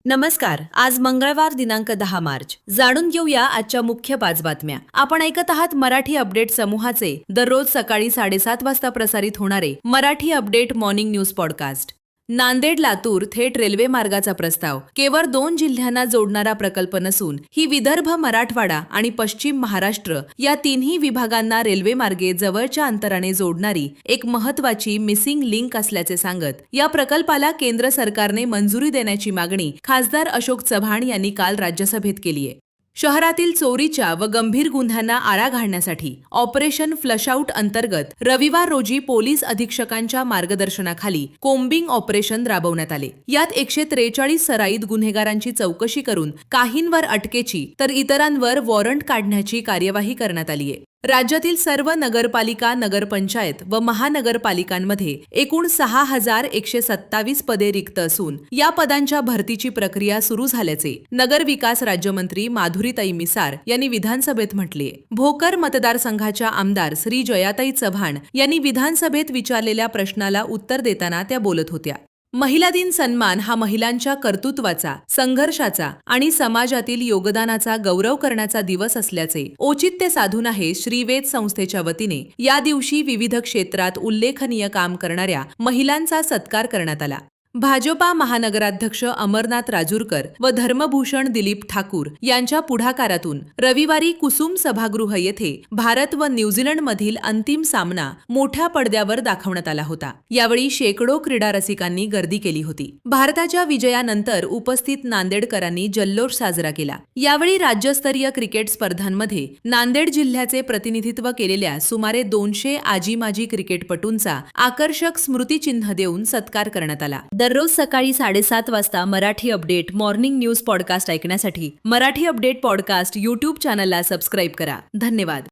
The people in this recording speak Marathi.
नमस्कार. आज मंगळवार दिनांक 10 मार्च. जाणून घेऊया आजच्या मुख्य 5 बातम्या. आपण ऐकत आहात मराठी अपडेट समूहाचे दररोज सकाळी 7:30 वाजता प्रसारित होणारे Marathi update morning news podcast. Nanded Latur थेट रेल्वे मार्गाचा प्रस्ताव केवळ 2 जिल्ह्यांना जोडणारा प्रकल्प नसून ही विदर्भ, मराठवाडा आणि पश्चिम महाराष्ट्र या तिन्ही विभागांना रेल्वे मार्गे जवळच्या अंतराने जोडणारी एक महत्त्वाची मिसिंग लिंक असल्याचे सांगत या प्रकल्पाला केंद्र सरकारने मंजुरी देण्याची मागणी खासदार अशोक चव्हाण यांनी काल राज्यसभेत केली आहे. शहरातील चोरीच्या व गंभीर गुन्ह्यांना आळा घालण्यासाठी ऑपरेशन फ्लशआउट अंतर्गत रविवार रोजी पोलीस अधीक्षकांच्या मार्गदर्शनाखाली कोम्बिंग ऑपरेशन राबवण्यात आले. यात 143 सराईत गुन्हेगारांची चौकशी करून काहींवर अटकेची तर इतरांवर वॉरंट काढण्याची कार्यवाही करण्यात आली आहे. राज्यातील सर्व नगरपालिका, नगरपंचायत व महानगरपालिकांमध्ये एकूण 6,127 पदे रिक्त असून या पदांच्या भरतीची प्रक्रिया सुरू झाल्याचे नगरविकास राज्यमंत्री माधुरीताई मिसार यांनी विधानसभेत म्हटले. भोकर मतदारसंघाच्या आमदार श्री जयाताई चव्हाण यांनी विधानसभेत विचारलेल्या प्रश्नाला उत्तर देताना त्या बोलत होत्या. महिला दिन सन्मान हा महिलांच्या कर्तृत्वाचा, संघर्षाचा आणि समाजातील योगदानाचा गौरव करण्याचा दिवस असल्याचे औचित्य साधून आहे श्रीवेद संस्थेच्या वतीने या दिवशी विविध क्षेत्रात उल्लेखनीय काम करणाऱ्या महिलांचा सत्कार करण्यात आला. भाजपा महानगराध्यक्ष अमरनाथ राजूरकर व धर्मभूषण दिलीप ठाकूर यांच्या पुढाकारातून रविवारी कुसुम सभागृह येथे भारत व न्यूझीलंडमधील अंतिम सामना मोठ्या पडद्यावर दाखवण्यात आला होता. यावेळी शेकडो क्रीडा रसिकांनी गर्दी केली होती. भारताच्या विजयानंतर उपस्थित नांदेडकरांनी जल्लोष साजरा केला. यावेळी राज्यस्तरीय क्रिकेट स्पर्धांमध्ये नांदेड जिल्ह्याचे प्रतिनिधित्व केलेल्या सुमारे 200 आजी-माजी क्रिकेटपटूंचा आकर्षक स्मृतिचिन्ह देऊन सत्कार करण्यात आला. दररोज सकाळी 7:30 वाजता Marathi update morning news podcast ऐकण्यासाठी मराठी अपडेट पॉडकास्ट YouTube चॅनलला सबस्क्राईब करा. धन्यवाद.